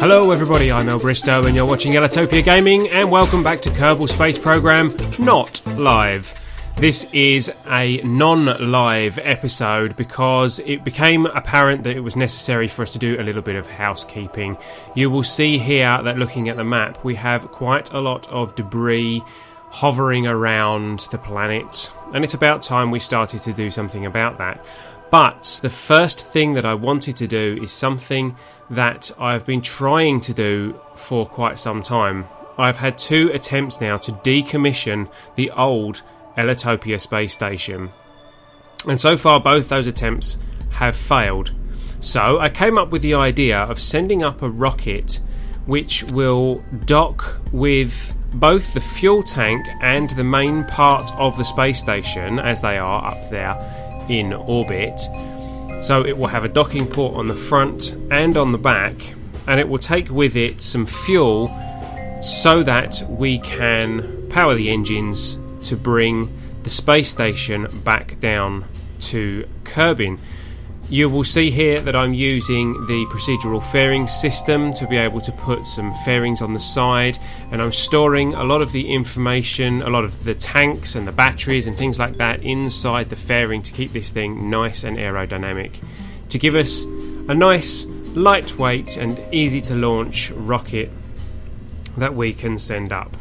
Hello everybody, I'm El Bristow and you're watching Ellitopia Gaming, and welcome back to Kerbal Space Program Not Live. This is a non-live episode because it became apparent that it was necessary for us to do a little bit of housekeeping. You will see here that looking at the map, we have quite a lot of debris hovering around the planet, and it's about time we started to do something about that. But the first thing that I wanted to do is something that I've been trying to do for quite some time. I've had 2 attempts now to decommission the old Ellitopia Space Station, and so far both those attempts have failed. So I came up with the idea of sending up a rocket which will dock with both the fuel tank and the main part of the space station as they are up there in orbit. So it will have a docking port on the front and on the back, and it will take with it some fuel so that we can power the engines to bring the space station back down to Kerbin. You will see here that I'm using the Procedural Fairings system to be able to put some fairings on the side, and I'm storing a lot of the information, a lot of the tanks and the batteries and things like that inside the fairing to keep this thing nice and aerodynamic, to give us a nice, lightweight and easy to launch rocket that we can send up.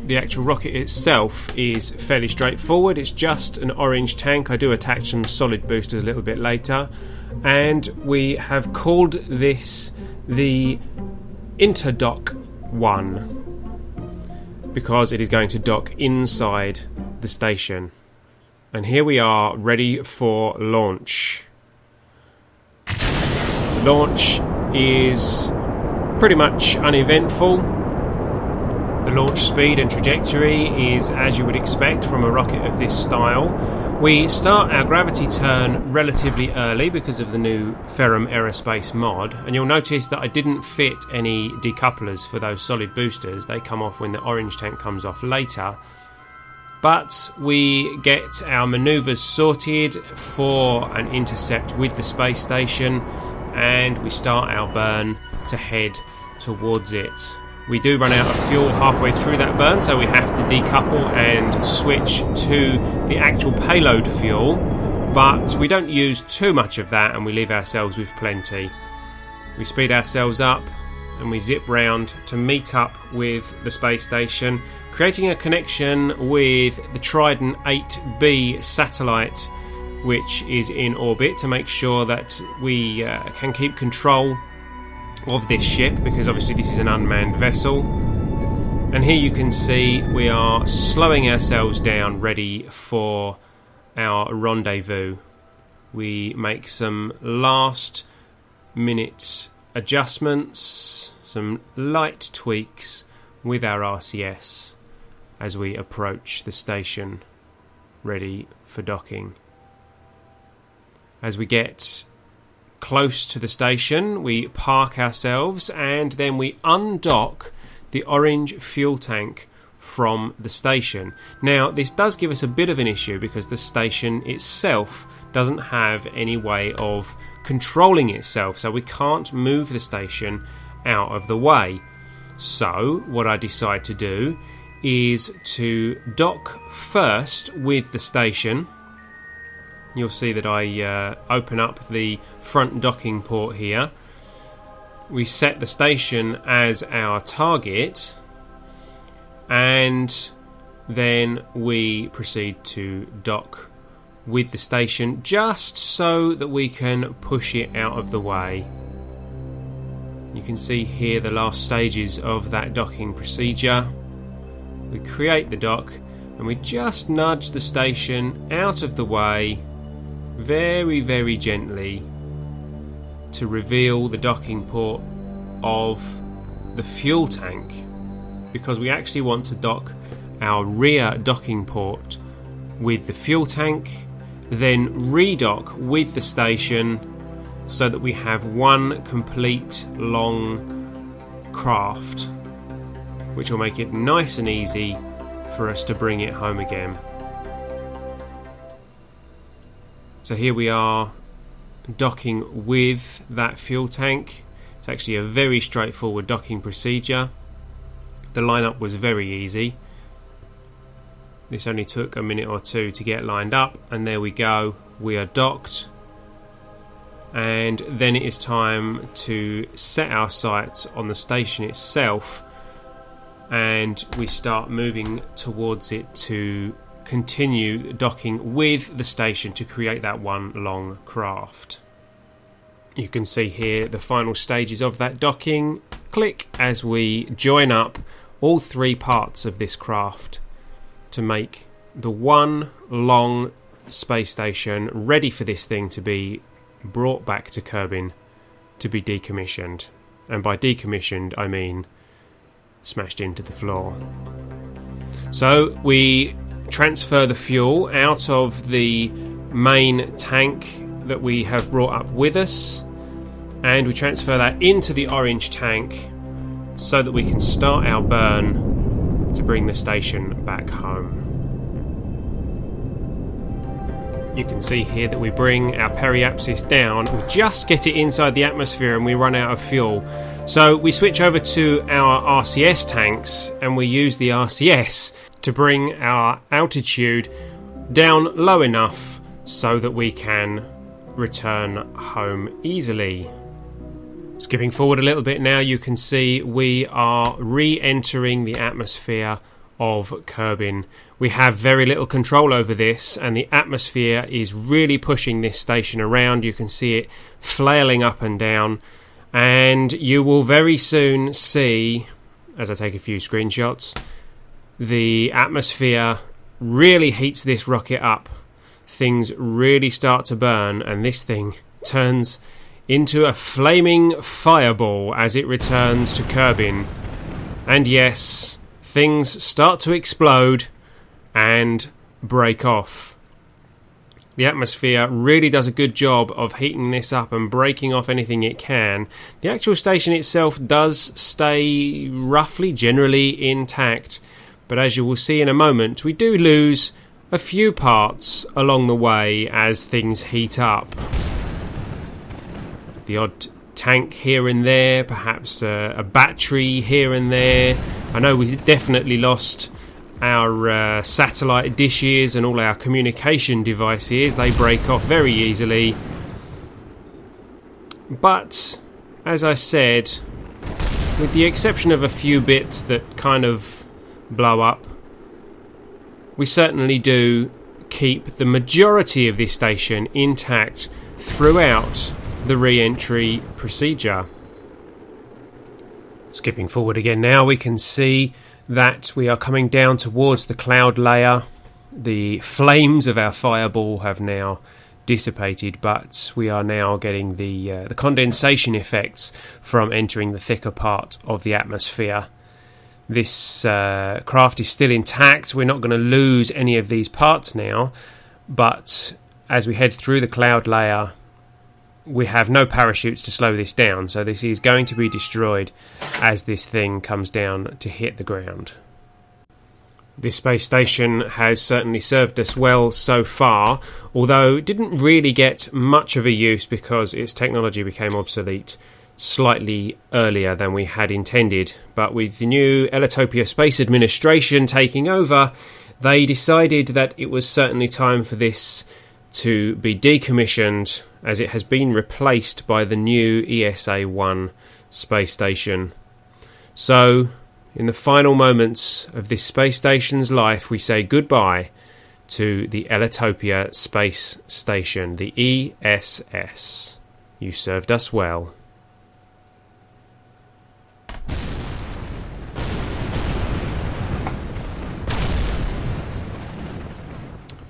The actual rocket itself is fairly straightforward. It's just an orange tank. I do attach some solid boosters a little bit later, and we have called this the Interdock 1 because it is going to dock inside the station. And here we are, ready for launch. The launch is pretty much uneventful. The launch speed and trajectory is as you would expect from a rocket of this style. We start our gravity turn relatively early because of the new Ferram Aerospace mod, and you'll notice that I didn't fit any decouplers for those solid boosters. They come off when the orange tank comes off later. But we get our manoeuvres sorted for an intercept with the space station, and we start our burn to head towards it. We do run out of fuel halfway through that burn, so we have to decouple and switch to the actual payload fuel, but we don't use too much of that and we leave ourselves with plenty. We speed ourselves up and we zip round to meet up with the space station, creating a connection with the Trident 8B satellite, which is in orbit, to make sure that we can keep control of this ship, because obviously this is an unmanned vessel. And here you can see we are slowing ourselves down, ready for our rendezvous. We make some last minute adjustments, some light tweaks with our RCS as we approach the station, ready for docking. As we get close to the station, we park ourselves and then we undock the orange fuel tank from the station. Now, this does give us a bit of an issue because the station itself doesn't have any way of controlling itself, so we can't move the station out of the way. So what I decide to do is to dock first with the station. You'll see that I open up the front docking port here. We set the station as our target, and then we proceed to dock with the station just so that we can push it out of the way. You can see here the last stages of that docking procedure. We create the dock and we just nudge the station out of the way very, very gently to reveal the docking port of the fuel tank, because we actually want to dock our rear docking port with the fuel tank, then redock with the station so that we have one complete long craft, which will make it nice and easy for us to bring it home again. So here we are docking with that fuel tank. It's actually a very straightforward docking procedure. The lineup was very easy. This only took a minute or two to get lined up, and there we go, we are docked. And then it is time to set our sights on the station itself, and we start moving towards it to continue docking with the station to create that one long craft. You can see here the final stages of that docking. Click as we join up all three parts of this craft to make the one long space station ready for this thing to be brought back to Kerbin to be decommissioned. And by decommissioned I mean smashed into the floor. So we transfer the fuel out of the main tank that we have brought up with us, and we transfer that into the orange tank so that we can start our burn to bring the station back home. You can see here that we bring our periapsis down, we just get it inside the atmosphere and we run out of fuel. So we switch over to our RCS tanks and we use the RCS to bring our altitude down low enough so that we can return home easily. Skipping forward a little bit now, you can see we are re-entering the atmosphere of Kerbin. We have very little control over this, and the atmosphere is really pushing this station around. You can see it flailing up and down, and you will very soon see, as I take a few screenshots, the atmosphere really heats this rocket up. Things really start to burn, and this thing turns into a flaming fireball as it returns to Kerbin. And yes, things start to explode and break off. The atmosphere really does a good job of heating this up and breaking off anything it can. The actual station itself does stay roughly generally intact, but as you will see in a moment, we do lose a few parts along the way as things heat up. The odd tank here and there, perhaps a battery here and there. I know we definitely lost our satellite dishes and all our communication devices. They break off very easily. But, as I said, with the exception of a few bits that kind of blow up, we certainly do keep the majority of this station intact throughout the re-entry procedure. Skipping forward again now, we can see that we are coming down towards the cloud layer. The flames of our fireball have now dissipated, but we are now getting the condensation effects from entering the thicker part of the atmosphere. This craft is still intact. We're not going to lose any of these parts now, but as we head through the cloud layer, we have no parachutes to slow this down, so this is going to be destroyed as this thing comes down to hit the ground. This space station has certainly served us well so far, although it didn't really get much of a use because its technology became obsolete slightly earlier than we had intended. But with the new Ellitopia Space Administration taking over, they decided that it was certainly time for this to be decommissioned, as it has been replaced by the new ESA-1 space station. So, in the final moments of this space station's life, we say goodbye to the Ellitopia Space Station, the ESS. You served us well.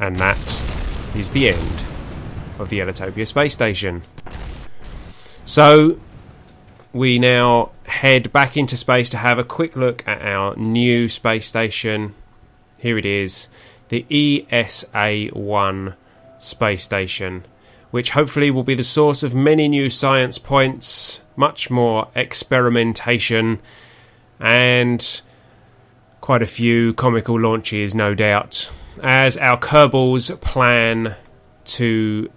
And that is the end of the Ellitopia Space Station. So we now head back into space to have a quick look at our new space station. Here it is, the ESA-1 space station, which hopefully will be the source of many new science points, much more experimentation, and quite a few comical launches, no doubt, as our Kerbals plan to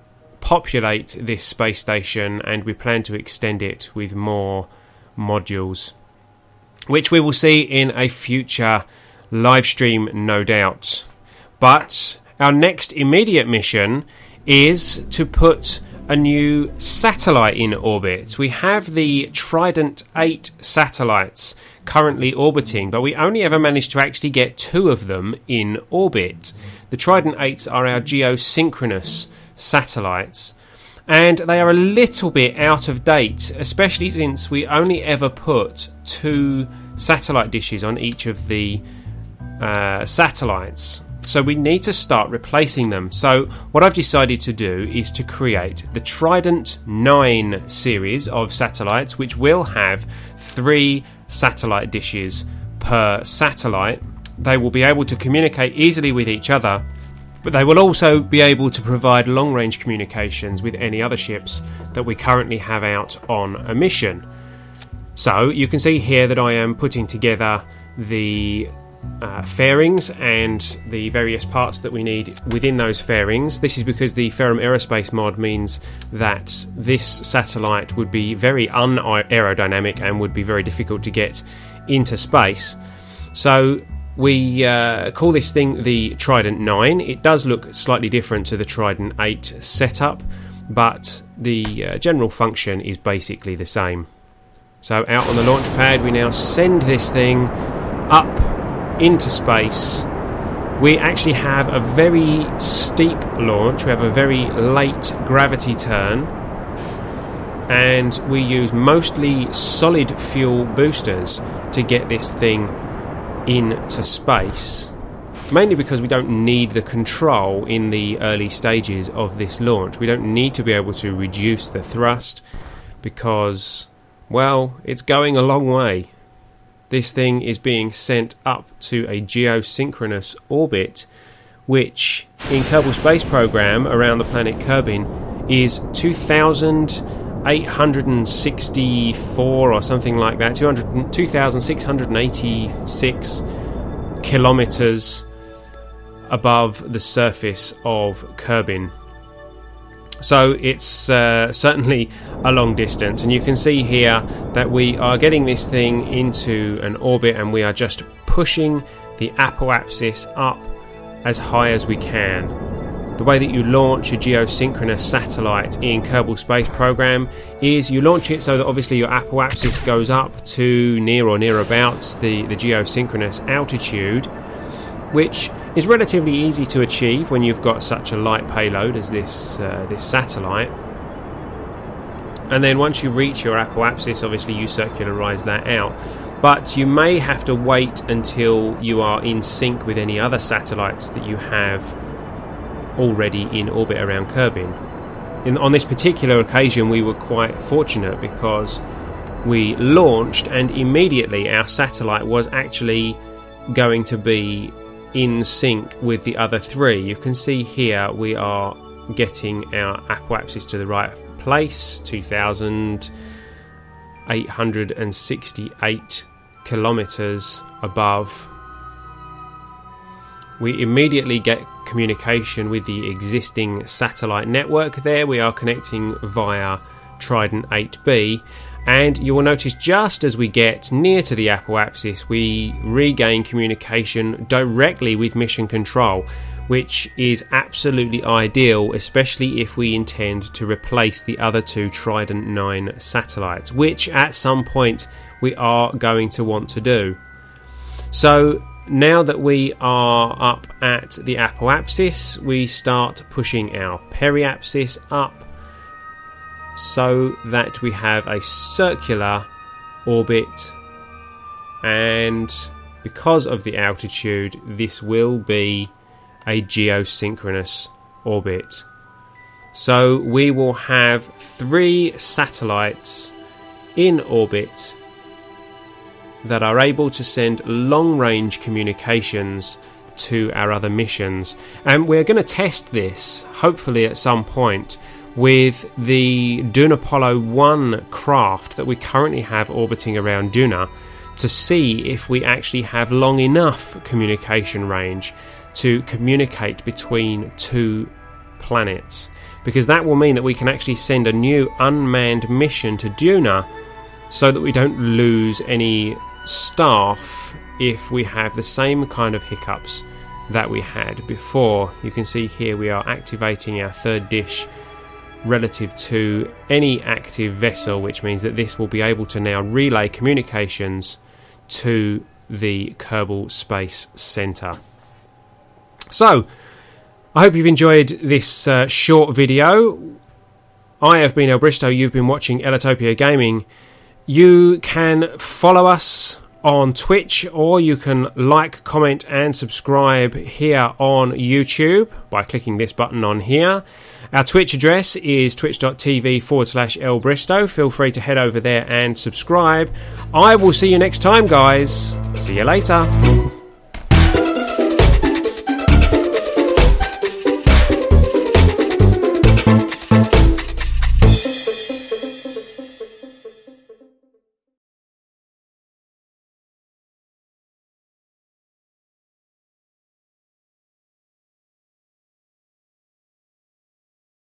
populate this space station, and we plan to extend it with more modules, which we will see in a future live stream, no doubt. But our next immediate mission is to put a new satellite in orbit. We have the Trident 8 satellites currently orbiting, but we only ever managed to actually get 2 of them in orbit. The Trident 8s are our geosynchronous satellites, and they are a little bit out of date, especially since we only ever put 2 satellite dishes on each of the satellites. So we need to start replacing them. So what I've decided to do is to create the Trident 9 series of satellites, which will have 3 satellite dishes per satellite. They will be able to communicate easily with each other, but they will also be able to provide long-range communications with any other ships that we currently have out on a mission. So you can see here that I am putting together the fairings and the various parts that we need within those fairings. This is because the Ferram Aerospace mod means that this satellite would be very unaerodynamic and would be very difficult to get into space. So we call this thing the Trident 9. It does look slightly different to the Trident 8 setup, but the general function is basically the same. So out on the launch pad, we now send this thing up into space. We actually have a very steep launch. We have a very late gravity turn, and we use mostly solid fuel boosters to get this thing into space, mainly because we don't need the control in the early stages of this launch. We don't need to be able to reduce the thrust because, well, it's going a long way. This thing is being sent up to a geosynchronous orbit, which in Kerbal Space Program around the planet Kerbin is 2,864 or something like that, 2,686 kilometers above the surface of Kerbin. So it's certainly a long distance, and you can see here that we are getting this thing into an orbit, and we are just pushing the apoapsis up as high as we can. The way that you launch a geosynchronous satellite in Kerbal Space Program is you launch it so that obviously your apoapsis goes up to near or nearabouts the geosynchronous altitude, which is relatively easy to achieve when you've got such a light payload as this satellite. And then once you reach your apoapsis, obviously you circularize that out. But you may have to wait until you are in sync with any other satellites that you have already in orbit around Kerbin. On this particular occasion, we were quite fortunate because we launched and immediately our satellite was actually going to be in sync with the other 3. You can see here we are getting our apoapsis to the right place, 2,868 kilometers above. We immediately get communication with the existing satellite network there. We are connecting via Trident 8B, and you will notice just as we get near to the apoapsis, we regain communication directly with mission control, which is absolutely ideal, especially if we intend to replace the other 2 Trident 9 satellites, which at some point we are going to want to do. So now that we are up at the apoapsis, we start pushing our periapsis up so that we have a circular orbit, and because of the altitude, this will be a geosynchronous orbit. So we will have 3 satellites in orbit that are able to send long-range communications to our other missions, and we're going to test this hopefully at some point with the Dune Apollo 1 craft that we currently have orbiting around Duna, to see if we actually have long enough communication range to communicate between 2 planets, because that will mean that we can actually send a new unmanned mission to Duna so that we don't lose any staff if we have the same kind of hiccups that we had before. You can see here we are activating our third dish relative to any active vessel, which means that this will be able to now relay communications to the Kerbal Space Center. So, I hope you've enjoyed this short video. I have been El Bristow, you've been watching Ellitopia Gaming. You can follow us on Twitch, or you can like, comment and subscribe here on YouTube by clicking this button on here. Our Twitch address is twitch.tv/El Bristow. Feel free to head over there and subscribe. I will see you next time, guys. See you later.